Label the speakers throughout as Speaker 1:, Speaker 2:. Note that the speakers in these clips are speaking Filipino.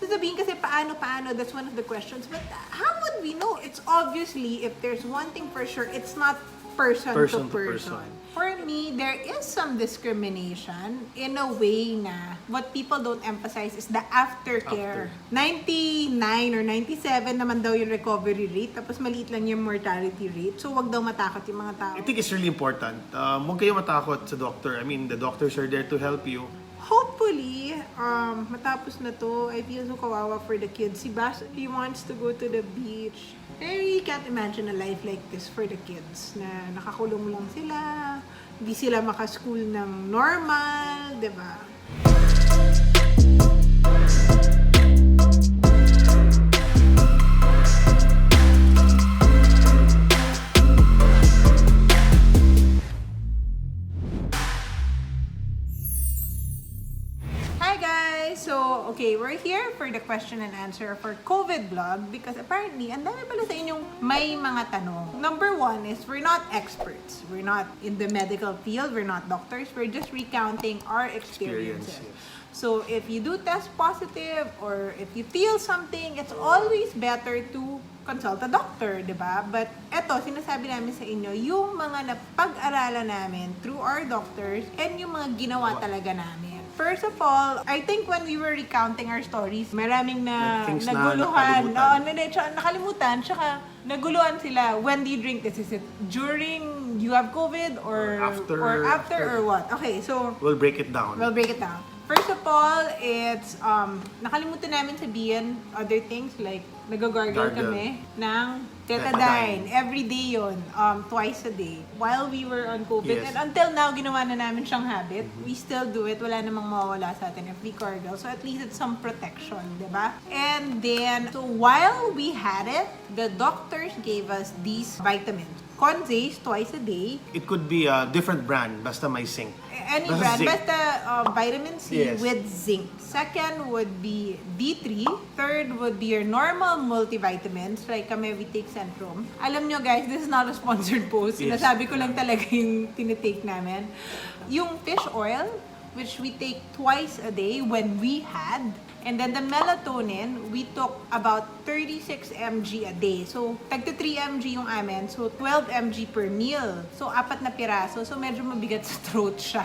Speaker 1: sasabihin kasi paano, that's one of the questions. But how would we know? It's obviously, if there's one thing for sure, it's not person to person. For me, there is some discrimination in a way na what people don't emphasize is the aftercare. 99 or 97 naman daw yung recovery rate, tapos maliit lang yung mortality rate. So, wag daw matakot yung mga tao.
Speaker 2: I think it's really important. Huwag kayo matakot sa doctor. I mean, the doctors are there to help you.
Speaker 1: Hopefully, matapos na to, I feel so kawawa for the kids. Si Bas, he wants to go to the beach. I really can't imagine a life like this for the kids na nakakulong lang sila, hindi sila maka-school ng normal, di ba? So, okay, we're here for the question and answer for COVID vlog because apparently, ang dami pala sa inyong may mga tanong. Number one is, we're not experts. We're not in the medical field. We're not doctors. We're just recounting our experiences. So, if you do test positive or if you feel something, it's always better to consult a doctor, di ba? But eto, sinasabi namin sa inyo, yung mga napag-aralan namin through our doctors and yung mga ginawa talaga namin. First of all, I think when we were recounting our stories, maraming naguluhan. Nakalimutan, tsaka naguluhan sila. When do you drink this? Is it during you have COVID or after or what? Okay, so
Speaker 2: we'll break it down.
Speaker 1: First of all, it's nakalimutan namin sabihin other things like nag-gargle kami ng Betadine. Every day yun, twice a day. While we were on COVID, and until now, ginawa na namin siyang habit. We still do it. Wala namang mawawala sa atin if we gargle. So at least it's some protection, di ba? And then, so while we had it, the doctors gave us these vitamins. Conzace, twice a day.
Speaker 2: It could be a different brand, basta may zinc.
Speaker 1: Any brand, basta vitamin C with zinc. Second would be D3. Third would be your normal multivitamins, like kami we take Symptom. Alam nyo guys, this is not a sponsored post. Sinasabi ko lang talaga yung tinitake namin. Yung fish oil, which we take twice a day when we had. And then the melatonin, we took about 36 mg a day. So, tagto 3 mg yung amin. So, 12 mg per meal. So, 4 na piraso. So, medyo mabigat sa throat siya.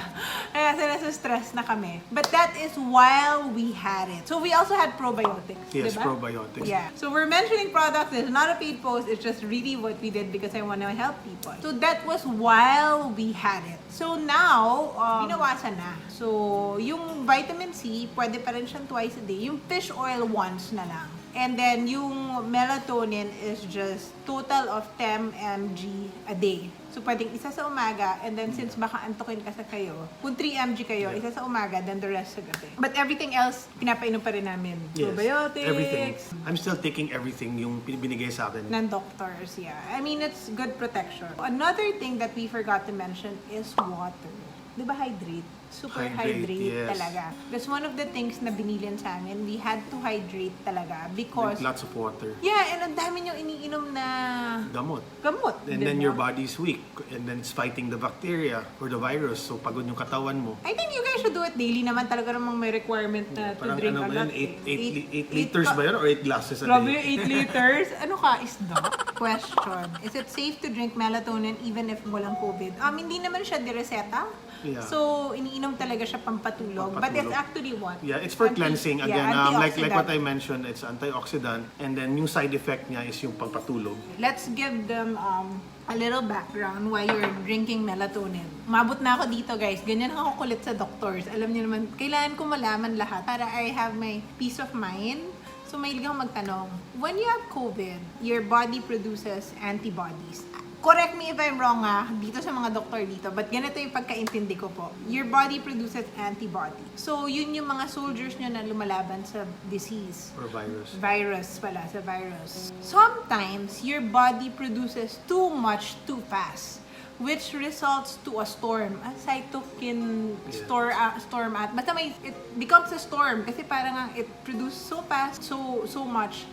Speaker 1: Kaya nasa stress na kami. But that is while we had it. So, we also had probiotics.
Speaker 2: Yes,
Speaker 1: diba?
Speaker 2: probiotics.
Speaker 1: Yeah. So, we're mentioning products. It's not a paid post. It's just really what we did because I want to help people. So, that was while we had it. So, now, binawasan na. So, yung vitamin C, pwede pa rin siyang twice a day. Yung fish oil once na lang. And then, yung melatonin is just total of 10 mg a day. So, pwedeng isa sa umaga, and then since baka antukin ka sa kayo, kung 3 mg kayo, isa sa umaga, then the rest sa gabi. But everything else, pinapainom pa rin namin. Probiotics.
Speaker 2: Everything. I'm still taking everything yung binigay sa akin.
Speaker 1: Ng doctors, yeah. I mean, it's good protection. Another thing that we forgot to mention is water. Di ba hydrate? Super hydrate talaga. That's one of the things na binilian sa amin. We had to hydrate talaga because...
Speaker 2: Drink lots of water.
Speaker 1: Yeah, and ang dami niyong iniinom na...
Speaker 2: Gamot.
Speaker 1: diba?
Speaker 2: And then your body's weak. And then it's fighting the bacteria or the virus. So pagod yung katawan mo.
Speaker 1: I think you guys should do it daily naman. Talaga namang may requirement na to drink.
Speaker 2: Parang ano ba yun? 8 liters ba yun? Or 8 glasses a day?
Speaker 1: Grabe yung 8 liters. Ano ka, isda? Question. Is it safe to drink melatonin even if walang COVID? Hindi naman siya direseta.
Speaker 2: Yeah.
Speaker 1: So, iniinom talaga siya pampatulog. But it's actually what?
Speaker 2: Yeah, it's for cleansing. Again, like what I mentioned, it's antioxidant. And then yung side effect niya is yung pampatulog.
Speaker 1: Let's give them a little background why you're drinking melatonin. Mabot na ako dito guys. Ganyan ako kulit sa doctors. Alam niyo naman, kailangan ko malaman lahat para I have my peace of mind. So, mahilig akong magtanong. When you have COVID, your body produces antibodies. Correct me if I'm wrong dito sa mga doktor dito, but ganito yung pagkaintindi ko po. Your body produces antibody. So, yun yung mga soldiers nyo na lumalaban sa disease.
Speaker 2: Or virus.
Speaker 1: Sa virus. Sometimes, your body produces too much too fast, which results to a storm. A cytokine storm basta it becomes a storm kasi parang it produces so fast, so much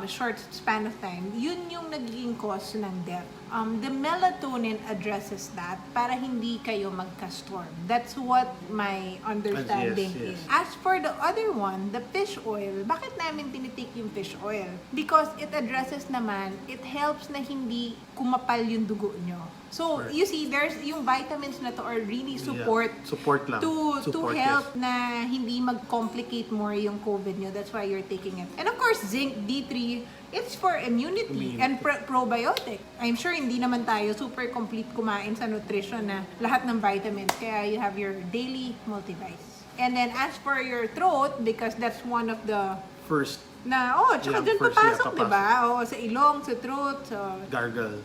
Speaker 1: short span of time, yun yung nagiging cause ng death. The melatonin addresses that para hindi kayo magka-storm. That's what my understanding
Speaker 2: Yes.
Speaker 1: is. As for the other one, the fish oil, bakit namin tinitake yung fish oil? Because it addresses naman, it helps na hindi kumapal yung dugo nyo. So,
Speaker 2: Correct.
Speaker 1: you see, there's yung vitamins na to are really support
Speaker 2: Support lang.
Speaker 1: to
Speaker 2: Support,
Speaker 1: help
Speaker 2: yes.
Speaker 1: na hindi mag-complicate more yung COVID nyo. That's why you're taking it. And of course, zinc, D3, it's for immunity and probiotic. I'm sure hindi naman tayo super complete kumain sa nutrition na lahat ng vitamins. Kaya you have your daily multivice. And then as for your throat, because that's one of the
Speaker 2: First,
Speaker 1: tsaka
Speaker 2: Yeah,
Speaker 1: dyan
Speaker 2: first,
Speaker 1: papasok,
Speaker 2: yeah,
Speaker 1: diba? Oo, sa ilong, sa throat, sa gargle.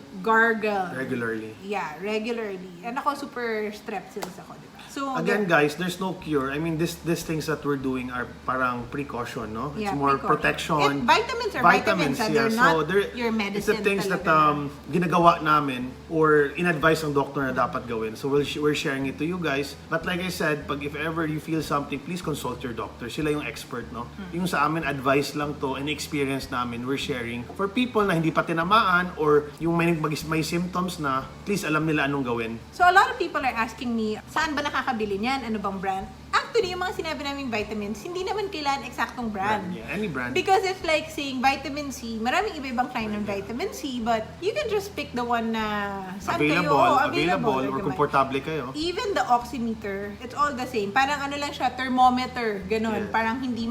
Speaker 2: regularly.
Speaker 1: Yeah, regularly. And ako, super strepsils ako, diba? So,
Speaker 2: Again, guys, there's no cure. I mean, these things that we're doing are parang precaution, no? It's
Speaker 1: yeah,
Speaker 2: more
Speaker 1: precaution.
Speaker 2: protection.
Speaker 1: Vitamins are vitamins, they're not your medicine.
Speaker 2: It's the things that
Speaker 1: talaga.
Speaker 2: ginagawa namin or in-advise ng doctor na dapat gawin. So we're sharing it to you guys. But like I said, if ever you feel something, please consult your doctor. Sila yung expert, no? Yung sa amin, advice lang to and experience namin, we're sharing. For people na hindi pa tinamaan or yung may symptoms na, please alam nila anong gawin.
Speaker 1: So a lot of people are asking me, saan ba nakakabili niyan? Ano bang brand? Actually, yung mga sinabi naming vitamins, hindi naman kailangan eksaktong brand.
Speaker 2: Yeah, any brand.
Speaker 1: Because it's like saying vitamin C, maraming iba-ibang kind ng vitamin C, but you can just pick the one na saan kayo.
Speaker 2: Available or komportable kayo.
Speaker 1: Even the oximeter, it's all the same. Parang ano lang siya, thermometer, ganun.
Speaker 2: Yeah.
Speaker 1: Parang hindi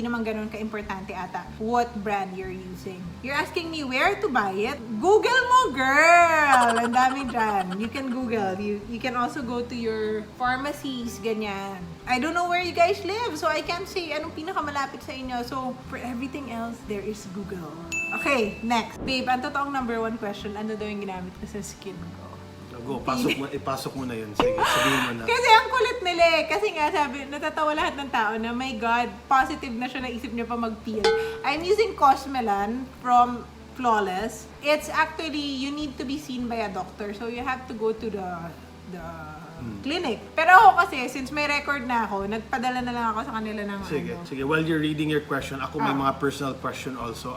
Speaker 1: naman ganun ka-importante ata what brand you're using. You're asking me where to buy it? Google mo, girl! Ang dami dyan. You can Google. You can also go to your pharmacies, ganyan. I don't know where you guys live, so I can't say anong pinakamalapit sa inyo. So, for everything else, there is Google. Okay, next. Babe, ang totoong number one question, ano daw yung ginamit ko sa skin ko?
Speaker 2: Go, ipasok mo na yun. Sige, sabihin mo na.
Speaker 1: Kasi ang kulit nila eh. Kasi nga sabi, natatawa lahat ng tao na, my God, positive na siya, naisip niya pa mag-peel. I'm using Cosmelan from Flawless. It's actually, you need to be seen by a doctor. So, you have to go to the clinic. Pero ako kasi, since may record na ako, nagpadala na lang ako sa kanila ng
Speaker 2: Sige. While you're reading your question, ako may mga personal question also.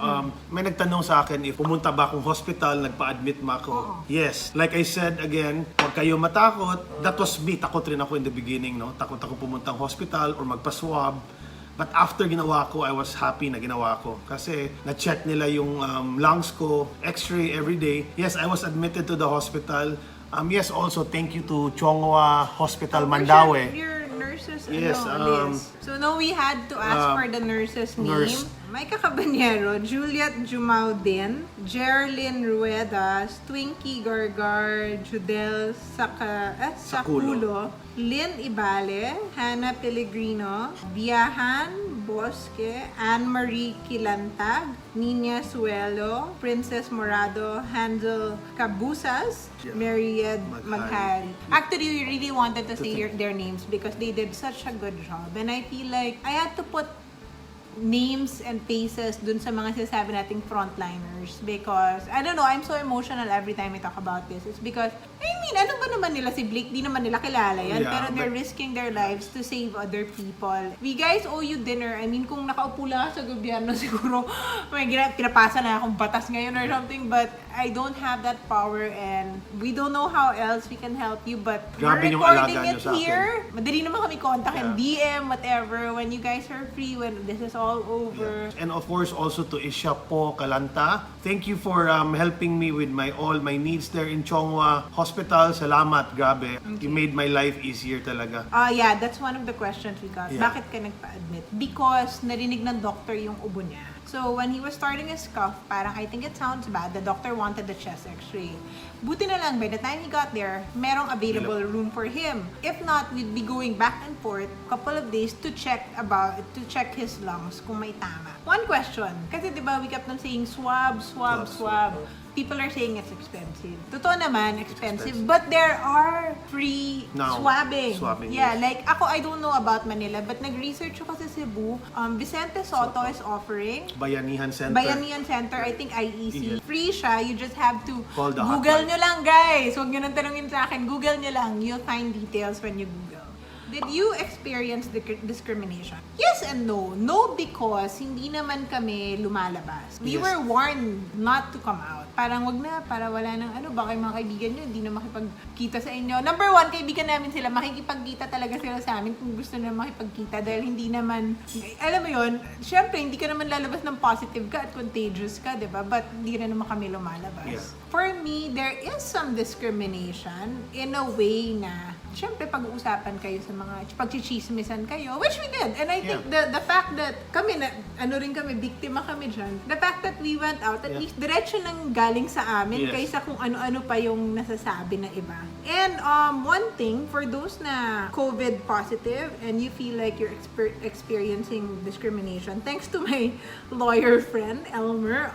Speaker 2: May nagtanong sa akin if pumunta ba akong hospital, nagpa-admit ba ako. Yes. Like I said again, huwag kayo matakot. That was me. Takot rin ako in the beginning, no? Takot ako pumuntang hospital or magpa-swab. But after ginawa ko, I was happy na ginawa ko. Kasi na-check nila yung lungs ko, x-ray every day. Yes, I was admitted to the hospital. Yes, also thank you to Chonghua Hospital, Mandaue.
Speaker 1: Your nurses,
Speaker 2: Yes,
Speaker 1: Liz. So now we had to ask for the nurse's name. Micah Cabanyero, Juliet Jumaudin, Geraldine Ruedas, Twinkie Gargar, Judel Saculo, Lynn Ibale, Hannah Pellegrino, Biahan Bosque, Anne-Marie Kilantag, Nina Suelo, Princess Morado, Hansel Cabusas, Mariette Maghari. Actually, we really wanted to say their names because they did such a good job. And I feel like I had to put names and faces dun sa mga sinasabi nating frontliners because, I don't know, I'm so emotional every time I talk about this. It's because, I mean, ano ba naman nila si Blake? Di naman nila kilala yan,
Speaker 2: Yeah,
Speaker 1: pero they're risking their lives to save other people. We guys owe you dinner. I mean, kung nakaupo lang sa gobyerno, siguro may pinapasa na akong batas ngayon or something, but I don't have that power and we don't know how else we can help you, but
Speaker 2: Grabe
Speaker 1: we're
Speaker 2: yung
Speaker 1: recording
Speaker 2: alaga
Speaker 1: it
Speaker 2: nyo sa akin.
Speaker 1: here. Madali naman kami contact and
Speaker 2: Yeah.
Speaker 1: DM, whatever, when you guys are free, when this is all over.
Speaker 2: And of course, also to Isha Po Kalanta. Thank you for helping me with all my needs there in Chonghua Hospital. Salamat, grabe. You made my life easier talaga.
Speaker 1: Yeah, that's one of the questions we got.
Speaker 2: Yeah.
Speaker 1: Bakit ka nagpa-admit? Because narinig ng doctor yung ubo niya. So, when he was starting his cough, parang I think it sounds bad. The doctor wanted the chest x-ray. Buti na lang, by the time he got there, merong available room for him. If not, we'd be going back and forth couple of days to check his lungs kung may tama. One question, kasi diba we kept on saying swab. People are saying it's expensive. Totoo naman, expensive. But there are free
Speaker 2: Now,
Speaker 1: swabbing. Yeah,
Speaker 2: yes.
Speaker 1: like ako, I don't know about Manila, but nag-research ako sa Cebu. Vicente Soto is offering
Speaker 2: Bayanihan Center.
Speaker 1: Bayanihan Center, I think IEC. Free siya, you just have to
Speaker 2: Call the
Speaker 1: Google
Speaker 2: hotline.
Speaker 1: nyo lang, guys. Huwag nyo nang tanungin sa akin. Google nyo lang. You'll find details when you Google. Did you experience discrimination? Yes and no. No, because hindi naman kami lumalabas. We
Speaker 2: Yes.
Speaker 1: were warned not to come out. Parang wag na, para wala nang baka yung mga kaibigan nyo, hindi na makipagkita sa inyo. Number one, kaibigan namin sila, makikipagkita talaga sila sa amin kung gusto na makipagkita dahil hindi naman, alam mo yun, syempre, hindi ka naman lalabas ng positive ka at contagious ka, di ba? But hindi na naman kami lumalabas.
Speaker 2: Yeah.
Speaker 1: For me, there is some discrimination in a way na syempre, pag-uusapan kayo sa mga pagchichismisan kayo, which we did. And I think the fact that kami, rin kami, biktima kami dyan, the fact that we went out, at least diretso nang galing sa amin kaysa kung ano-ano pa yung nasasabi ng iba. And one thing, for those na COVID positive and you feel like you're experiencing discrimination, thanks to my lawyer friend, Elmer,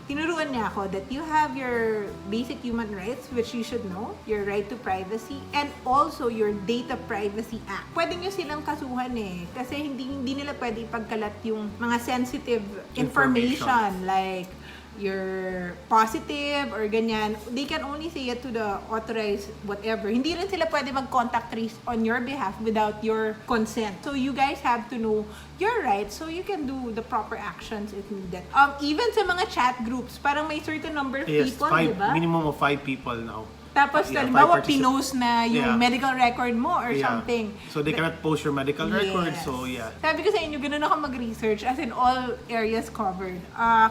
Speaker 1: tinuruan niya ako that you have your basic human rights, which you should know, your right to privacy, and also your Data Privacy Act. Pwede nyo silang kasuhan kasi hindi nila pwede ipagkalat yung mga sensitive information like you're positive or ganyan. They can only say it to the authorized whatever. Hindi rin sila pwede mag-contact trace on your behalf without your consent. So you guys have to know your rights so you can do the proper actions if needed. Even sa mga chat groups, parang may certain number of people, di ba?
Speaker 2: Minimum of 5 people now.
Speaker 1: Tapos, halimbawa, pinost na yung medical record mo or something.
Speaker 2: So, they cannot post your medical record. So,
Speaker 1: Sabi ko sa inyo, ganun ako mag-research as in all areas covered.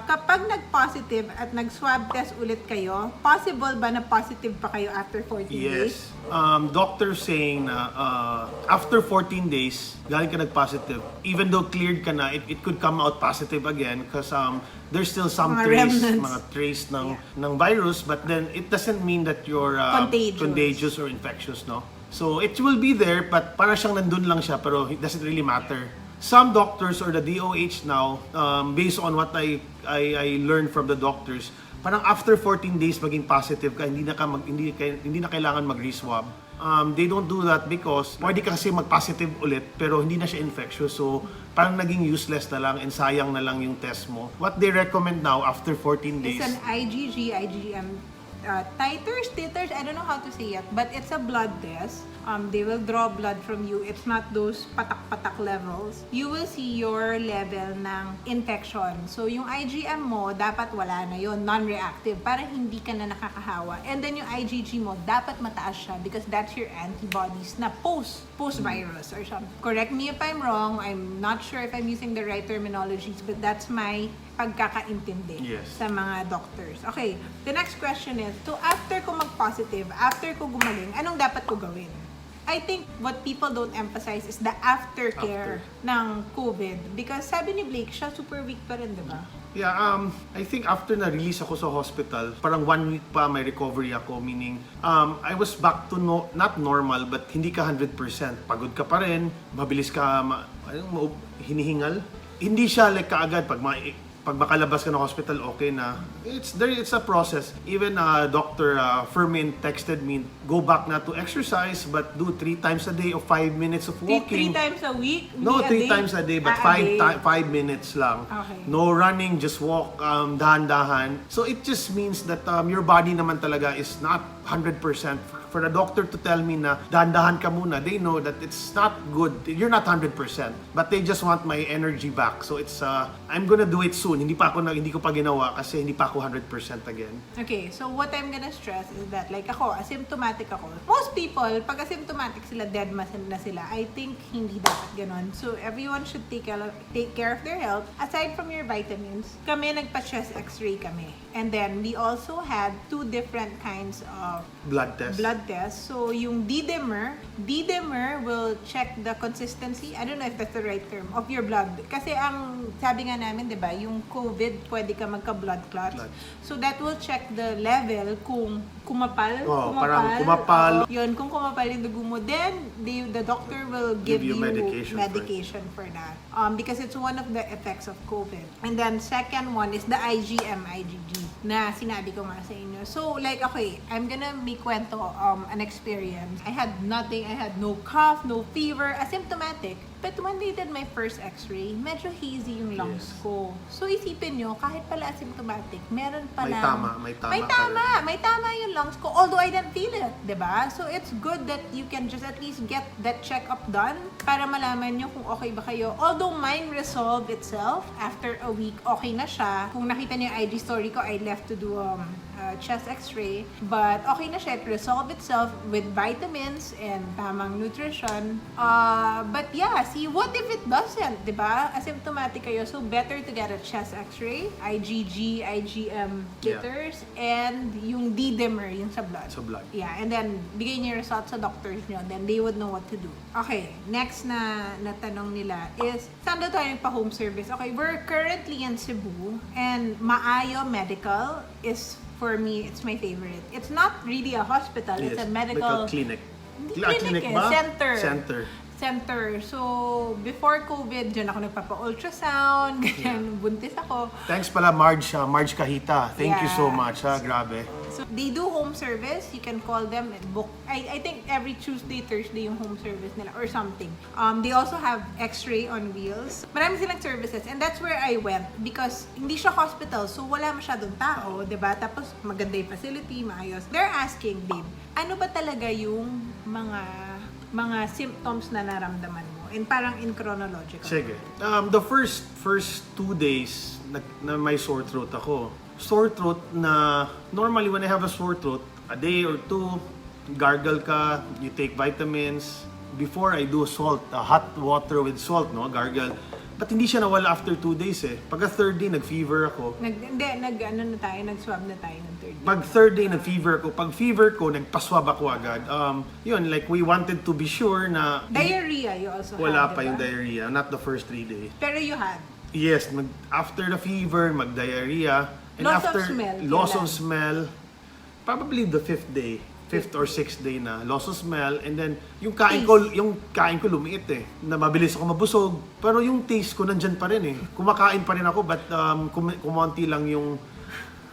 Speaker 1: Kapag nag-positive at nag-swab test ulit kayo, possible ba na positive pa kayo after 14 days?
Speaker 2: Yes. Doctor saying na after 14 days, galing ka nag-positive, even though cleared ka na, it could come out positive again because there's still some mga trace ng virus, but then it doesn't mean that you're contagious or infectious, no? So it will be there, but para siyang nandun lang siya, pero it doesn't really matter. Some doctors or the DOH now, based on what I learned from the doctors, parang after 14 days maging positive ka, hindi na kailangan mag-reswab. They don't do that because pwede ka kasi mag-positive ulit pero hindi na siya infectious. So, parang naging useless na lang and sayang na lang yung test mo. What they recommend now after 14 days...
Speaker 1: It's an IgG, IgM titers, I don't know how to say it, but it's a blood test. They will draw blood from you. It's not those patak-patak levels. You will see your level ng infection. So, yung IgM mo, dapat wala na yon, non-reactive, para hindi ka na nakakahawa. And then yung IgG mo, dapat mataas siya because that's your antibodies na post-virus or something. Correct me if I'm wrong. I'm not sure if I'm using the right terminologies, but that's my pagkakaintindi sa mga doctors. Okay, the next question is, so after ko mag-positive, after ko gumaling, anong dapat ko gawin? I think what people don't emphasize is the aftercare ng COVID. Because sabi ni Blake, siya super weak pa rin, di ba?
Speaker 2: Yeah, I think after na-release ako sa hospital, parang 1 week pa may recovery ako, meaning I was back to not normal, but hindi ka 100%. Pagod ka pa rin, mabilis ka, hinihingal. Hindi siya like kaagad pag makalabas ka ng hospital, okay na. It's a process. Even Dr. Fermin texted me, go back na to exercise, but do 3 times a day or 5 minutes of walking.
Speaker 1: 3 times a week?
Speaker 2: No, 3 times a day, but 5 minutes lang.
Speaker 1: Okay.
Speaker 2: No running, just walk, dahan-dahan. So it just means that your body naman talaga is not 100%. For the doctor to tell me na dahan-dahan ka muna, they know that it's not good. You're not 100%, but they just want my energy back. So it's I'm gonna do it soon. Hindi ko pa ginawa kasi hindi pa ako 100% again.
Speaker 1: Okay, so what I'm gonna stress is that like ako, asymptomatic ako. Most people, pag asymptomatic sila, dead na sila. I think hindi dapat ganon. So everyone should take care of their health. Aside from your vitamins, kami nagpa-chest x-ray kami. And then we also had 2 different kinds of
Speaker 2: Blood test.
Speaker 1: So, yung D-dimer will check the consistency, I don't know if that's the right term, of your blood. Kasi ang sabi nga namin, di ba, yung COVID, pwede ka magka-blood clots. So, that will check the level kung kumapal.
Speaker 2: Parang kumapal.
Speaker 1: Yun, kung kumapal yung dugo mo, then the doctor will give you medication for that. Because it's one of the effects of COVID. And then, second one is the IgM, IgG, na sinabi ko nga sa inyo. So, like, okay, I'm gonna make kwento an experience. I had nothing. I had no cough, no fever, asymptomatic. But when they did my first x-ray, medyo hazy yung lungs ko. So isipin nyo, kahit pala asymptomatic, meron pala... May tama yung lungs ko, although I didn't feel it, diba? So it's good that you can just at least get that check-up done para malaman nyo kung okay ba kayo. Although mine resolved itself after a week, okay na siya. Kung nakita niyo yung IG story ko, I left to do chest x-ray. But okay na siya. It resolved itself with vitamins and tamang nutrition. But yeah, see, what if it doesn't? Diba? Asymptomatic kayo. So better to get a chest x-ray, IgG, IgM titers, and yung D-dimer, yung sa blood.
Speaker 2: Sa blood.
Speaker 1: Yeah, and then bigay niyo results sa doctors niyo. Then they would know what to do. Okay, next na tanong nila is, saan daw tayo pa-home service? Okay, we're currently in Cebu, and Maayo Medical is, for me, it's my favorite. It's not really a hospital, it's a medical
Speaker 2: clinic.
Speaker 1: Clinic
Speaker 2: ba?
Speaker 1: Center. So, before COVID, dyan ako nagpapa-ultrasound, ganyan, buntis ako.
Speaker 2: Thanks pala, Marge Kahita. Thank you so much, grabe.
Speaker 1: So, they do home service. You can call them and book. I think every Tuesday, Thursday yung home service nila or something. They also have x-ray on wheels. Marami silang services, and that's where I went because hindi siya hospital, so wala masyadong tao, diba? Tapos maganda yung facility, maayos. They're asking, babe, ano ba talaga yung mga symptoms na naramdaman mo? And parang in chronological.
Speaker 2: Sige. The first 2 days na may sore throat ako. Sore throat na normally when I have a sore throat, a day or two, gargle ka, you take vitamins. Before I do salt, hot water with salt, no, gargle. But hindi siya nawala after 2 days eh. Pagka third day, nag-fever ako.
Speaker 1: Nag-swab na tayo ng third day.
Speaker 2: Pag third day, nag-fever ko. Pag fever ko, nagpa-swab ako agad. Yun, like we wanted to be sure na...
Speaker 1: Diarrhea, you also
Speaker 2: wala
Speaker 1: had,
Speaker 2: pa
Speaker 1: diba?
Speaker 2: yung diarrhea. Not the first 3 days.
Speaker 1: Pero you had?
Speaker 2: Yes, after the fever, mag-diarrhea. And
Speaker 1: Loss
Speaker 2: after
Speaker 1: of smell.
Speaker 2: loss of smell, probably the 5th or 6th day na, loss of smell, and then yung kain ko lumiit eh, na mabilis ako mabusog, pero yung taste ko nandyan pa rin eh. Kumakain pa rin ako, but kumonti lang yung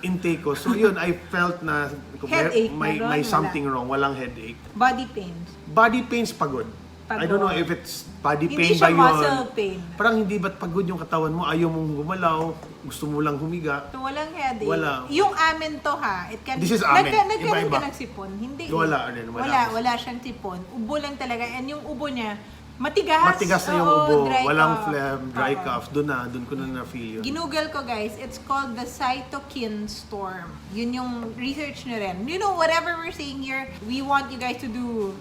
Speaker 2: intake ko. So yun, I felt na
Speaker 1: Headache,
Speaker 2: may something wrong, walang headache.
Speaker 1: Body pains.
Speaker 2: Body pains, pagod. I don't know if it's body pain
Speaker 1: Hindi siya
Speaker 2: ba yun.
Speaker 1: muscle pain.
Speaker 2: Parang hindi ba't pagod yung katawan mo, ayaw mong gumalaw, gusto mo lang humiga.
Speaker 1: So, walang headache.
Speaker 2: Wala.
Speaker 1: Yung amen to ha, it can...
Speaker 2: This is amen.
Speaker 1: Nagkaroon
Speaker 2: Iba-iba.
Speaker 1: ka ng sipon. Hindi.
Speaker 2: Wala rin.
Speaker 1: Wala siyang sipon. Ubo lang talaga. And yung ubo niya, matigas.
Speaker 2: Matigas na yung ubo,
Speaker 1: dry
Speaker 2: walang
Speaker 1: cough.
Speaker 2: phlegm, dry cough. Doon ko na na-feel yun.
Speaker 1: Ginugol ko guys, it's called the cytokine storm. Yun yung research nyo rin. You know, whatever we're saying here, we want you guys to do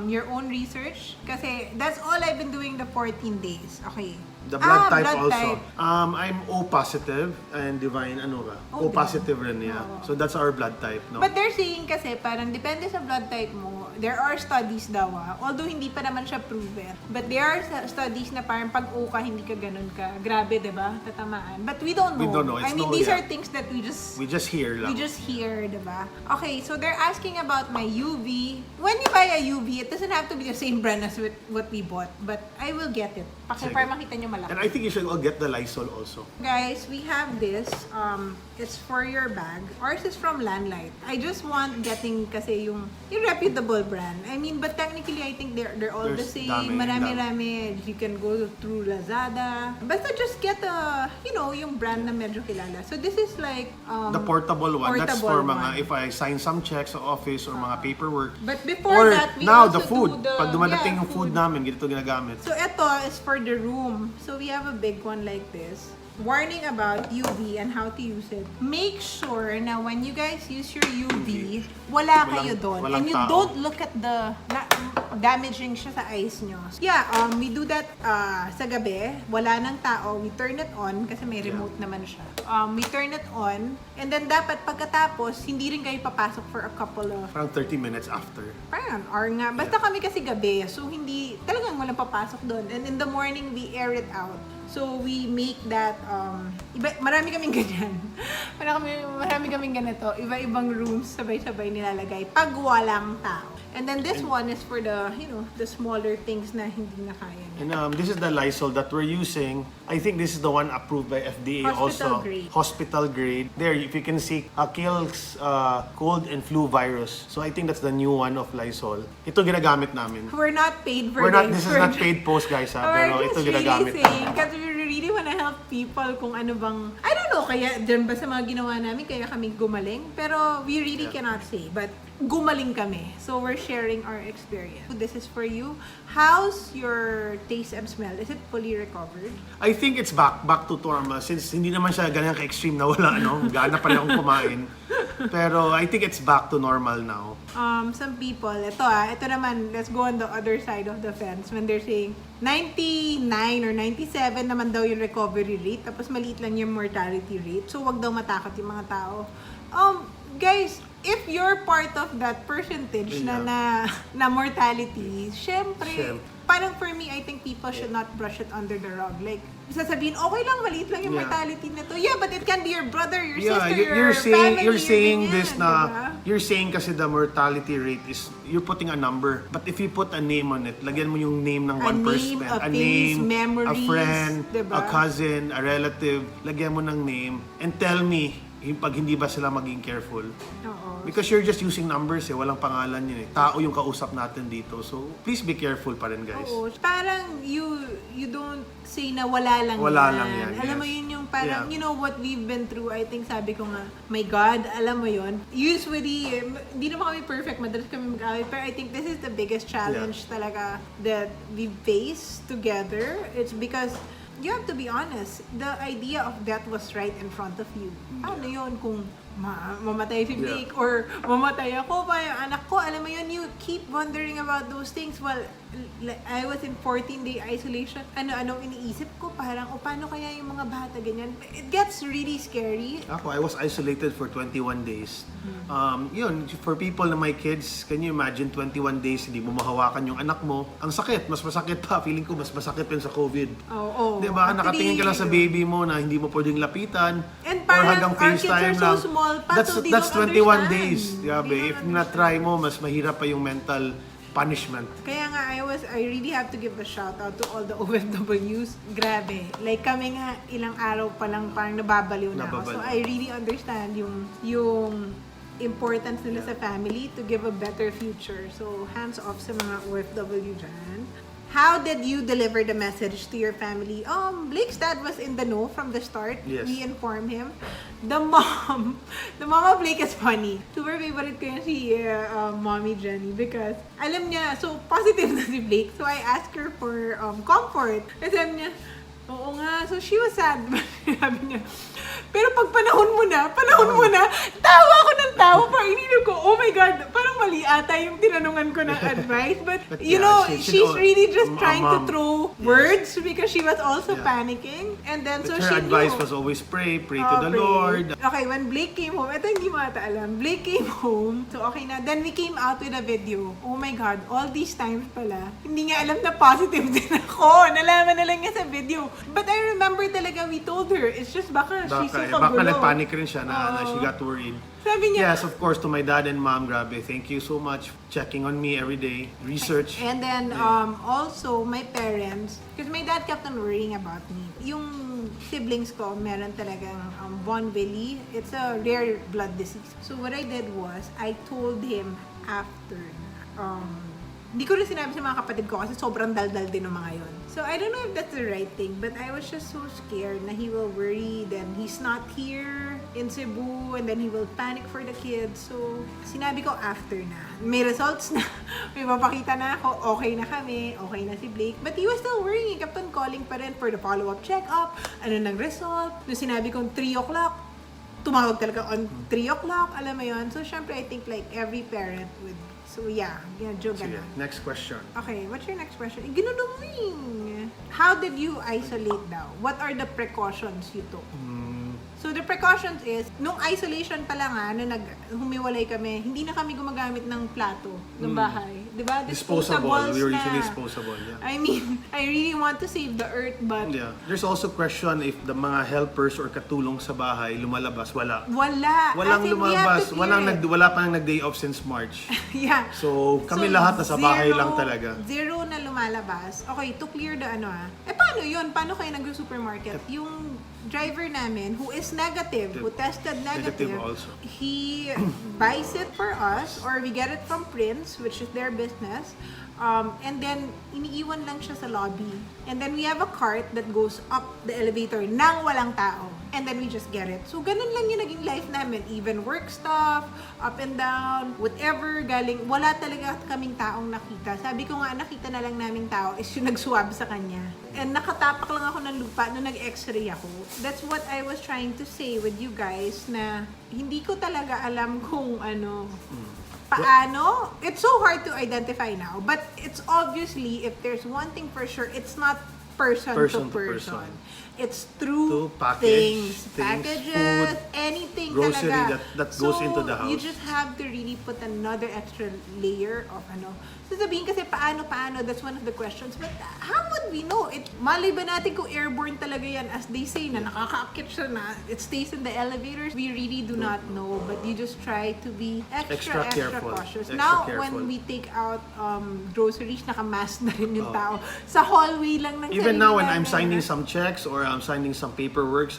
Speaker 1: your own research. Kasi that's all I've been doing the 14 days. Okay.
Speaker 2: The blood type
Speaker 1: blood
Speaker 2: also.
Speaker 1: type.
Speaker 2: I'm O positive and Divine ano ka? O positive rin, yeah. So that's our blood type, no?
Speaker 1: But they're saying kasi parang depende sa blood type mo, there are studies daw although hindi pa naman siya proven. But there are studies na parang pag O ka, hindi ka ganun ka. Grabe, diba? Tatamaan. But we don't know.
Speaker 2: We don't know.
Speaker 1: I mean, these are things that we just
Speaker 2: hear lang.
Speaker 1: We just hear, diba? Okay, so they're asking about my UV. When you buy a UV, it doesn't have to be the same brand as what we bought. But I will get it. Para makita nyo malaki.
Speaker 2: And I think you should all get the Lysol also.
Speaker 1: Guys, we have this. It's for your bag. Ours is from Landlight. I just want getting kasi yung reputable brand. I mean, but technically, I think they're all the
Speaker 2: There's
Speaker 1: same. Marami-rami. You can go through Lazada. Basta just get yung brand na medyo kilala. So this is like
Speaker 2: The portable one. That's for
Speaker 1: portable
Speaker 2: mga,
Speaker 1: one.
Speaker 2: if I sign some checks sa office or mga paperwork.
Speaker 1: But before
Speaker 2: Or
Speaker 1: that, we
Speaker 2: now,
Speaker 1: also
Speaker 2: the food.
Speaker 1: do
Speaker 2: Pag dumadating yung food namin, ganito ginagamit.
Speaker 1: So ito is for the room. So we have a big one like this. Warning about UV and how to use it. Make sure na when you guys use your UV, wala kayo doon. And you don't look at the damaging siya sa eyes nyo. Yeah, we do that sa gabi. Wala nang tao. We turn it on kasi may remote naman siya. We turn it on and then dapat pagkatapos, hindi rin kayo papasok for a couple of...
Speaker 2: Parang 30 minutes after.
Speaker 1: Parang an hour nga. Basta kami kasi gabi. So hindi, talagang walang papasok doon. And in the morning, we air it out. So, we make that, marami kaming ganyan. Marami kaming ganito. Iba-ibang rooms, sabay-sabay nilalagay. Pag walang tao. And then this one is for the, the smaller things na hindi na kaya niya.
Speaker 2: And this is the Lysol that we're using. I think this is the one approved by FDA
Speaker 1: Hospital
Speaker 2: also.
Speaker 1: grade.
Speaker 2: Hospital grade. There, if you can see, kills cold and flu virus. So I think that's the new one of Lysol. Ito ginagamit namin.
Speaker 1: We're not paid for
Speaker 2: This is not paid post, guys, ha? Pero ito ginagamit namin.
Speaker 1: Because we really wanna help people kung ano bang, I don't know, kaya dyan ba sa mga ginawa namin, kaya kami gumaling. Pero we really cannot say. But gumaling kami. So we're sharing our experience. This is for you. How's your taste and smell? Is it fully recovered?
Speaker 2: I think it's back to normal since hindi naman siya ganyan ka-extreme na wala, gana pa rin akong kumain. Pero I think it's back to normal now.
Speaker 1: Some people, ito naman, let's go on the other side of the fence when they're saying 99 or 97 naman daw yung recovery rate, tapos maliit lang yung mortality rate. So wag daw matakot yung mga tao. Guys, if you're part of that percentage na mortality, syempre, parang for me, I think people should not brush it under the rug. Like, sasabihin, okay lang, maliit lang yung mortality nito. Yeah, but it can be your brother, your sister, your family.
Speaker 2: You're saying
Speaker 1: ganyan,
Speaker 2: this na,
Speaker 1: diba?
Speaker 2: you're saying kasi the mortality rate is, you're putting a number. But if you put a name on it, lagyan mo yung name ng one person.
Speaker 1: A name, memories,
Speaker 2: a friend,
Speaker 1: diba?
Speaker 2: a cousin, a relative, lagyan mo ng name, and tell me, pag hindi ba sila maging careful.
Speaker 1: Oo.
Speaker 2: Because you're just using numbers walang pangalan yun Tao yung kausap natin dito. So, please be careful pa rin, guys.
Speaker 1: Oo. Parang you don't say na wala lang yan. Alam mo yun yung parang, you know what we've been through. I think sabi ko nga, my God, alam mo yun. Usually, hindi naman kami perfect, madalas kami mag-away. Pero I think this is the biggest challenge talaga that we face together. It's because you have to be honest. The idea of death was right in front of you. Ano yun kung mamatay si Blake or mamatay ako pa yung anak ko? Alam mo yun, you keep wondering about those things. Well, I was in 14-day isolation. Ano-anong iniisip ko? Parang, paano kaya yung mga bata ganyan? It gets really scary.
Speaker 2: Ako, I was isolated for 21 days. Yun, for people na may kids, can you imagine 21 days, hindi mo mahawakan yung anak mo? Ang sakit, mas masakit pa. Feeling ko, mas masakit yun sa COVID.
Speaker 1: Oo.
Speaker 2: Diba? Nakatingin ka lang sa baby mo na hindi mo pwedeng lapitan.
Speaker 1: And
Speaker 2: or hanggang
Speaker 1: our kids
Speaker 2: FaceTime
Speaker 1: are
Speaker 2: lang.
Speaker 1: so small pa, so they
Speaker 2: that's
Speaker 1: don't
Speaker 2: 21
Speaker 1: understand.
Speaker 2: days. Grabe. If na-try mo, mas mahirap pa yung mental punishment.
Speaker 1: Kaya nga, I really have to give a shout out to all the OFWs. Grabe. Like kami nga, ilang araw pa lang parang nababaliw na ako. So I really understand yung importance nila sa family to give a better future. So hands off sa mga OFW dyan. How did you deliver the message to your family? Blake's dad was in the know from the start.
Speaker 2: Yes.
Speaker 1: We informed him. The mom of Blake is funny. Super favorite ko yun si Mommy Jenny because alam niya, so positive na si Blake. So I asked her for comfort. Kasi sabi niya, oo nga. So she was sad. Sabi niya, pero pag panahon mo na, tawa ako ng tawa. Parang inilog ko, oh my God, parang mali ata yung tinanungan ko ng advice. But you know, she's really just trying to throw words because she was also panicking. And then, so
Speaker 2: her
Speaker 1: she
Speaker 2: advice
Speaker 1: knew.
Speaker 2: was always pray to the Lord.
Speaker 1: Okay, when Blake came home, ito hindi mo ata alam, Blake came home, so okay na. Then we came out with a video. Oh my God, all these times pala, hindi nga alam na positive din ako. Nalaman na lang niya sa video. But I remember talaga, we told her, it's just baka she's so
Speaker 2: Baka nagpanic rin siya na she got worried.
Speaker 1: Sabi niya,
Speaker 2: Yes, of course, to my dad and mom, grabe. Thank you so much checking on me every day. Research.
Speaker 1: and then also my parents, because my dad kept on worrying about me. Yung siblings ko, meron talagang Von Wille. It's a rare blood disease. So what I did was, I told him after hindi ko rin sinabi sa mga kapatid ko kasi sobrang daldal din ng mga yon. So, I don't know if that's the right thing, but I was just so scared na he will worry, then he's not here in Cebu, and then he will panic for the kids. So, sinabi ko after na. May results na. May mapakita na ako. Okay na kami. Okay na si Blake. But he was still worrying. He kept on calling pa rin for the follow-up check-up. Ano nang result? Nung sinabi kong 3 o'clock, tumawag talaga on 3 o'clock. Alam mo yon. So, syempre, I think like every parent would. So, yeah. Joke
Speaker 2: Sige,
Speaker 1: na.
Speaker 2: next question.
Speaker 1: Okay, what's your next question? Ginunuming. How did you isolate daw? What are the precautions you took? So, the precautions is, nung isolation pa lang nung humiwalay kami, hindi na kami gumagamit ng plato ng bahay. Diba?
Speaker 2: Disposable. We were
Speaker 1: na.
Speaker 2: using disposable, yeah.
Speaker 1: I mean, I really want to save the earth, but
Speaker 2: Yeah. There's also question if the mga helpers or katulong sa bahay lumalabas. Wala.
Speaker 1: wala.
Speaker 2: Walang
Speaker 1: As in, we have
Speaker 2: lumabas.
Speaker 1: to clear it.
Speaker 2: Wala pang nag-day off since March.
Speaker 1: Yeah.
Speaker 2: So, kami lahat nasa bahay lang talaga.
Speaker 1: Zero na lumalabas. Okay, to clear the paano yun? Paano kayo nag-supermarket? Yung driver namin, who is negative, who tested negative,
Speaker 2: also.
Speaker 1: he buys it for us, or we get it from Prince, which is their business. And then, iniiwan lang siya sa lobby. And then, we have a cart that goes up the elevator nang walang tao. And then, we just get it. So, ganun lang yung naging life namin. Even work stuff, up and down, whatever, galing. Wala talaga kaming taong nakita. Sabi ko nga, nakita na lang naming tao is yung nag-swab sa kanya. And nakatapak lang ako ng lupa nung nag-x-ray ako. That's what I was trying to say with you guys, na hindi ko talaga alam kung paano. It's so hard to identify now, but it's obviously, if there's one thing for sure, it's not person to person. It's through packages,
Speaker 2: food,
Speaker 1: anything
Speaker 2: grocery
Speaker 1: talaga.
Speaker 2: that goes into the house.
Speaker 1: You just have to really put another extra layer of So sabihin kasi paano, that's one of the questions. But how would we know? Malay ba natin kung airborne talaga yan, as they say, na nakakaakit siya na, it stays in the elevators? We really do not know, but you just try to be extra
Speaker 2: careful.
Speaker 1: cautious.
Speaker 2: Extra
Speaker 1: Now,
Speaker 2: careful.
Speaker 1: when we take out groceries, naka-mask na rin yung tao. Sa hallway lang ng
Speaker 2: Even
Speaker 1: sarili
Speaker 2: now, when I'm
Speaker 1: namin,
Speaker 2: signing some checks or I'm signing some paperwork,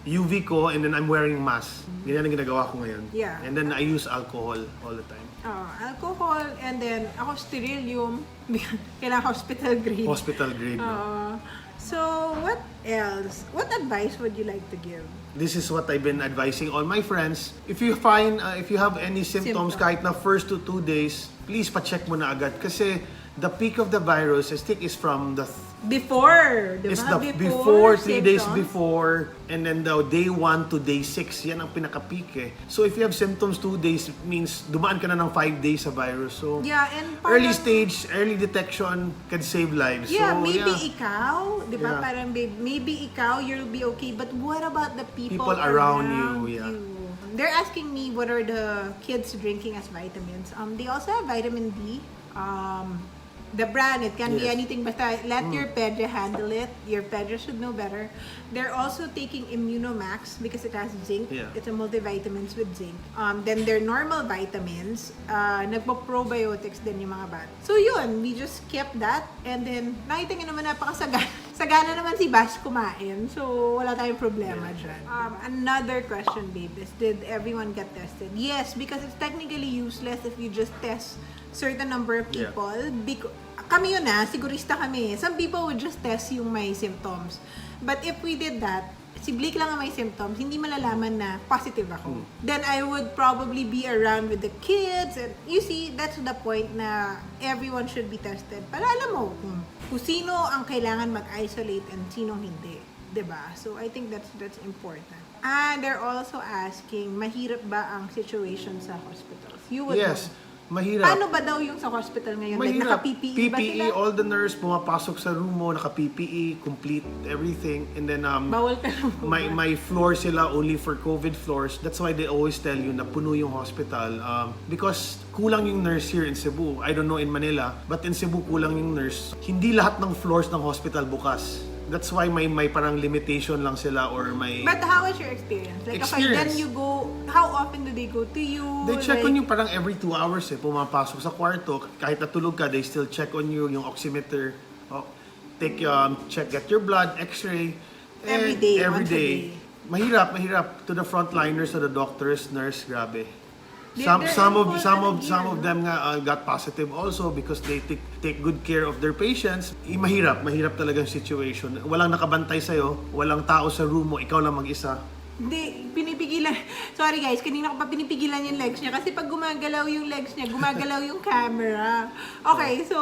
Speaker 2: UV ko, and then I'm wearing mask. Ganyan ang ginagawa ko ngayon.
Speaker 1: Yeah.
Speaker 2: And then I use alcohol all the time.
Speaker 1: Alcohol, and then ako sterillium, kailangan hospital grade.
Speaker 2: Hospital grade. No?
Speaker 1: So, what else? What advice would you like to give?
Speaker 2: This is what I've been advising all my friends. If you have any symptoms, kahit na first to 2 days, please pa-check mo na agad. Kasi the peak of the virus, I think, is from the
Speaker 1: Before, diba?
Speaker 2: It's the before 3 days
Speaker 1: symptoms.
Speaker 2: before, and then the day 1 to day 6, yan ang pinaka-peak eh. So if you have symptoms 2 days, it means dumaan ka na ng 5 days sa virus. So
Speaker 1: Yeah, and
Speaker 2: early stage, early detection can save lives.
Speaker 1: Yeah,
Speaker 2: so,
Speaker 1: maybe ikaw, di ba?
Speaker 2: Yeah.
Speaker 1: Parang maybe ikaw, you'll be okay. But what about the people
Speaker 2: around you? Yeah.
Speaker 1: They're asking me what are the kids drinking as vitamins. They also have vitamin D. The brand, it can be
Speaker 2: Yes.
Speaker 1: anything, basta let your pedya handle it. Your pedya should know better. They're also taking Immunomax because it has zinc.
Speaker 2: Yeah.
Speaker 1: It's a multivitamins with zinc. Then their normal vitamins, nagpo-probiotics din yung mga bata. So yun, we just kept that. And then, nakita nyo naman napakasagana. Sagana naman si Bash kumain. So, wala tayong problema dyan. Another question, babe, is did everyone get tested? Yes, because it's technically useless if you just test certain number of people. Kami yun sigurista kami. Some people would just test yung may symptoms. But if we did that, si Blake lang ang may symptoms, hindi malalaman na positive ako. Then I would probably be around with the kids. And you see, that's the point na everyone should be tested. Para alam mo kung sino ang kailangan mag-isolate and sino hindi. Diba? So I think that's important. And they're also asking, mahirap ba ang situation sa hospitals? You would
Speaker 2: Yes.
Speaker 1: know.
Speaker 2: Mahirap.
Speaker 1: Paano ba daw yung sa hospital ngayon? Like,
Speaker 2: Mahirap.
Speaker 1: naka-PPE ba sila?
Speaker 2: all the nurse pumapasok sa room mo, naka-PPE, complete everything. And then
Speaker 1: Bawal ka na
Speaker 2: my floor sila only for COVID floors. That's why they always tell you na puno yung hospital. Because kulang yung nurse here in Cebu. I don't know in Manila, but in Cebu kulang yung nurse. Hindi lahat ng floors ng hospital bukas. That's why may parang limitation lang sila or may...
Speaker 1: But how was your experience? Like, okay, then you go, how often do they go to you?
Speaker 2: They check on you parang every 2 hours pumapasok sa kwarto. Kahit natulog ka, they still check on you, yung oximeter. Check, get your blood, x-ray.
Speaker 1: Every day,
Speaker 2: Every
Speaker 1: once a
Speaker 2: day.
Speaker 1: day.
Speaker 2: Mahirap to the frontliners, to the doctors, nurse, grabe.
Speaker 1: They're
Speaker 2: Some
Speaker 1: involved
Speaker 2: of them nga got positive also because they take good care of their patients. Mahirap talagang situation. Walang nakabantay sa'yo, walang tao sa room mo, ikaw lang mag-isa.
Speaker 1: Hindi, pinipigilan. Sorry guys, kanina ko pa pinipigilan yung legs niya. Kasi pag gumagalaw yung legs niya, gumagalaw yung camera. Okay, so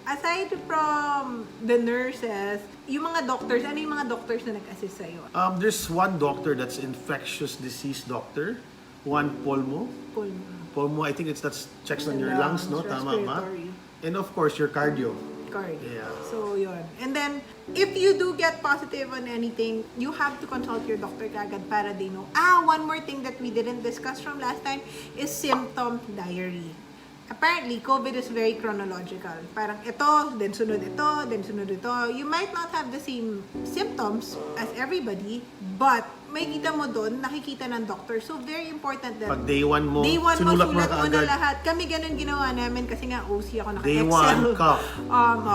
Speaker 1: aside from the nurses, yung mga doctors, ano yung mga doctors na nag-assist sa'yo?
Speaker 2: There's one doctor that's infectious disease doctor. One pulmo, I think that's checks on your lungs, no? Tama ba? And of course, your cardio. Yeah.
Speaker 1: So, yun. And then, if you do get positive on anything, you have to consult your doctor kagad para they know. One more thing that we didn't discuss from last time is symptom diary. apparently, COVID is very chronological. Parang ito, then sunod ito, then sunod ito. You might not have the same symptoms as everybody, but may kita mo doon, nakikita ng doctor. So, very important that
Speaker 2: Pag day 1 mo,
Speaker 1: sulat mo na
Speaker 2: kaagad.
Speaker 1: lahat. Kami ganun ginawa namin kasi nga OC ako
Speaker 2: Day
Speaker 1: naka-Excel.
Speaker 2: 1, cough.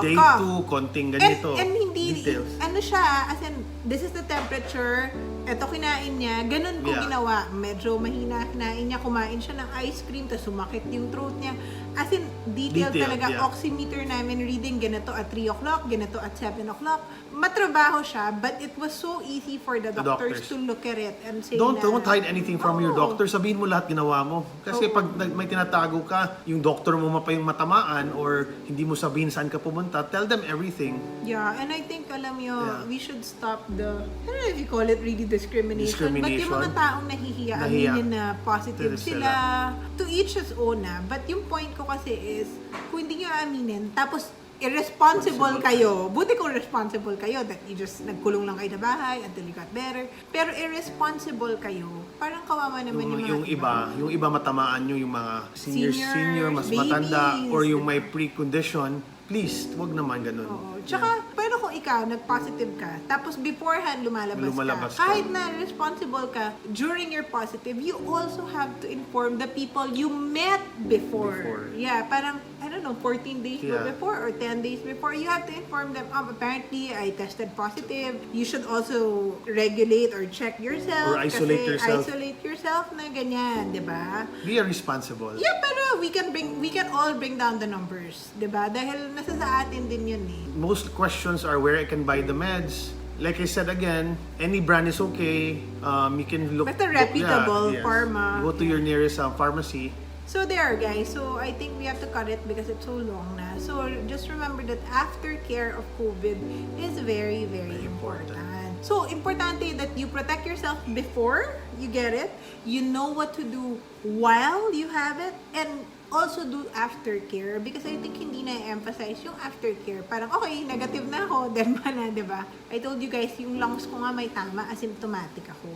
Speaker 2: Day
Speaker 1: cough.
Speaker 2: 2, konting ganito.
Speaker 1: And hindi,
Speaker 2: details.
Speaker 1: ano siya, as in, this is the temperature, eto kinain niya, ganun ko
Speaker 2: Yeah.
Speaker 1: ginawa. Medyo mahina kinain niya, kumain siya ng ice cream, tapos sumakit yung throat niya. As in, detailed talaga,
Speaker 2: yeah.
Speaker 1: oximeter namin reading, ganito at 3 o'clock, ganito at 7 o'clock. Matrabaho siya, but it was so easy for the doctors to look at it and say
Speaker 2: Don't hide anything from your
Speaker 1: Oo.
Speaker 2: doctor. Sabihin mo lahat ginawa mo. Kasi
Speaker 1: Oo.
Speaker 2: pag may tinatago ka, yung doctor mo pa yung matamaan or hindi mo sabihin saan ka pumunta, tell them everything.
Speaker 1: Yeah, and I think, alam nyo,
Speaker 2: Yeah.
Speaker 1: we should stop the, I don't know if you call it really discrimination, but yung mga taong nahihiya, aminin na positive sila. To each his own na. But yung point ko kasi is, kung hindi nyo aminin, tapos irresponsible kayo. Buti kung responsible kayo that you just nagkulong lang kayo sa bahay until you got better. Pero irresponsible kayo, parang kawawa naman yung mga
Speaker 2: Yung iba matamaan nyo, yung mga senior, mas
Speaker 1: babies.
Speaker 2: matanda, or yung may pre-condition, please, wag naman ganun.
Speaker 1: Oo. Tsaka, pero kung ikaw, nag-positive ka, tapos beforehand lumalabas ka, kahit na responsible ka, during your positive, you also have to inform the people you met before. Yeah, parang, I don't know, 14 days before or 10 days before, you have to inform them, apparently, I tested positive. You should also regulate or check yourself.
Speaker 2: Or isolate yourself.
Speaker 1: Isolate yourself na ganyan, di ba?
Speaker 2: Be responsible.
Speaker 1: Yeah, pero we can all bring down the numbers, di ba? Dahil nasa sa atin din yun eh.
Speaker 2: Most questions are where I can buy the meds. Like I said again, any brand is okay. You can look...
Speaker 1: Basta reputable pharma.
Speaker 2: Go to your nearest pharmacy.
Speaker 1: So there, guys. So I think we have to cut it because it's so long na. So just remember that aftercare of COVID is very, very important. So importante that you protect yourself before you get it. You know what to do while you have it, and also do aftercare because I think hindi na-emphasize yung aftercare. Parang, okay, negative na ako, derma na, diba? I told you guys, yung lungs ko nga may tama, asymptomatic ako.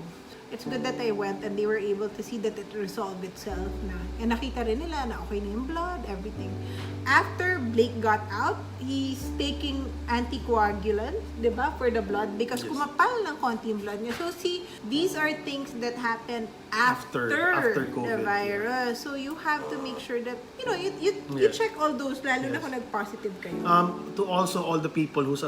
Speaker 1: It's good that I went and they were able to see that it resolved itself na. And nakita rin nila na okay na yung blood, everything. After Blake got out, he's taking anticoagulant, di ba, for the blood because kumapal ng konti yung blood niya. So see, these are things that happen after
Speaker 2: COVID,
Speaker 1: the virus. So you have to make sure that, you know, you check all those, lalo na kung nag-positive kayo.
Speaker 2: To also all the people who's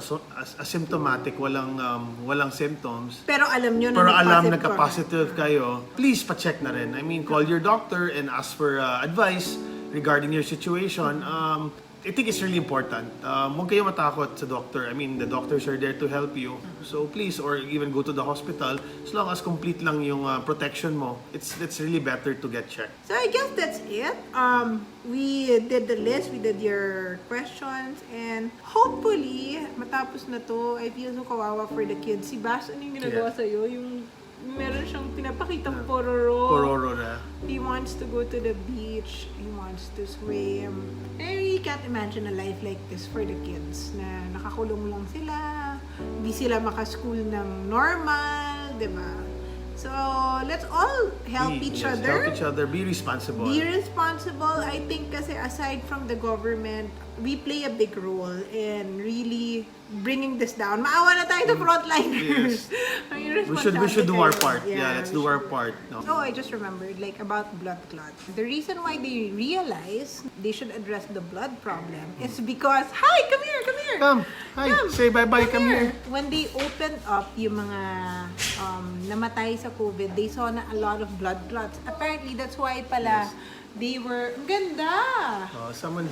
Speaker 2: asymptomatic, walang symptoms,
Speaker 1: Pero alam nyo na
Speaker 2: pero alam
Speaker 1: nagka-positive
Speaker 2: nagka-positive kayo, please pa-check na rin. I mean, call your doctor and ask for advice regarding your situation. I think it's really important. Huwag kayo matakot sa doctor. I mean, the doctors are there to help you. So please, or even go to the hospital. As long as complete lang yung protection mo, it's really better to get checked.
Speaker 1: So I guess that's it. We did the list, we did your questions, and hopefully, matapos na to, I feel so kawawa for the kids. Si Bash, ano yung ginagawa sa'yo? Yung meron siyang pinapakitang pororo.
Speaker 2: Pororo na.
Speaker 1: He wants to go to the beach. He wants to swim. I really can't imagine a life like this for the kids na nakakulong lang sila. Hindi sila makaschool ng normal, di ba? So, let's all help each other.
Speaker 2: Help each other. Be responsible.
Speaker 1: Be responsible. I think kasi aside from the government, we play a big role in really bringing this down. Maawa na tayo to frontliners.
Speaker 2: We should do our part. Yeah, let's do our part. No?
Speaker 1: Oh, I just remembered, like, about blood clots. The reason why they realize they should address the blood problem is because, hi, come here.
Speaker 2: Come. Hi. Say bye-bye. Come here.
Speaker 1: When they opened up yung mga namatay sa COVID, they saw na a lot of blood clots. Apparently, that's why pala they were, ang ganda!
Speaker 2: Someone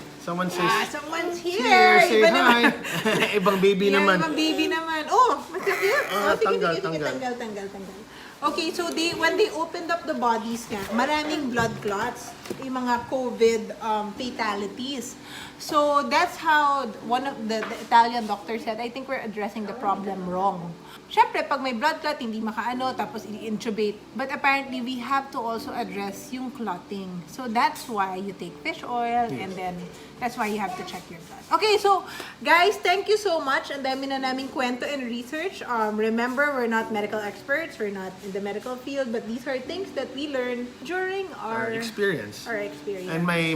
Speaker 2: says,
Speaker 1: Someone's here!
Speaker 2: say
Speaker 1: Iba
Speaker 2: hi.
Speaker 1: naman.
Speaker 2: Ibang baby naman.
Speaker 1: Ibang baby naman. Oh, masakit.
Speaker 2: Tanggal.
Speaker 1: Tanggal. Okay, so when they opened up the bodies nga, maraming blood clots, yung mga COVID fatalities. So that's how one of the Italian doctor said, I think we're addressing the problem wrong. Syempre, pag may blood clot, hindi makaano, tapos i-intubate. But apparently, we have to also address yung clotting. So So that's why you take fish oil and then that's why you have to check your blood. Okay, so guys, thank you so much. Ang dami na naming kwento and research. Remember, we're not medical experts. We're not in the medical field, but these are things that we learned during our
Speaker 2: experience.
Speaker 1: Our experience.
Speaker 2: And my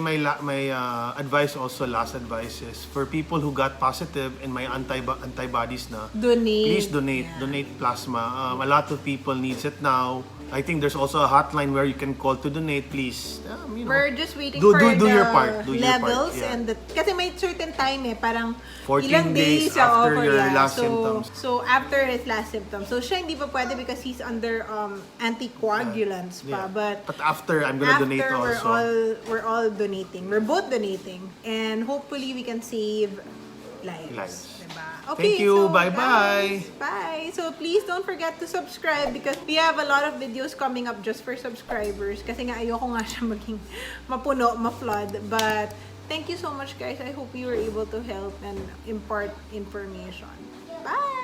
Speaker 2: advice also, last advice is for people who got positive and may antibodies na,
Speaker 1: Donate.
Speaker 2: please donate.
Speaker 1: Yeah.
Speaker 2: Donate plasma. A lot of people needs it now. I think there's also a hotline where you can call to donate, please.
Speaker 1: We're just waiting
Speaker 2: do
Speaker 1: for
Speaker 2: do
Speaker 1: the
Speaker 2: your part. Do
Speaker 1: levels
Speaker 2: your part. Yeah.
Speaker 1: and kasi may certain time parang
Speaker 2: 14
Speaker 1: ilang
Speaker 2: days
Speaker 1: oo,
Speaker 2: after your
Speaker 1: yeah.
Speaker 2: last symptoms.
Speaker 1: So after his last symptoms. So siya hindi pa pwede because he's under anticoagulants pa.
Speaker 2: Yeah.
Speaker 1: But
Speaker 2: after, I'm gonna donate also.
Speaker 1: We're all donating. We're both donating. And hopefully we can save lives. Diba? Okay,
Speaker 2: Thank you.
Speaker 1: so
Speaker 2: Bye-bye.
Speaker 1: guys, bye. So please don't forget to subscribe because we have a lot of videos coming up just for subscribers. Kasi nga ayoko nga siya maging mapuno, ma-flood. But thank you so much guys. I hope you were able to help and impart information. Bye!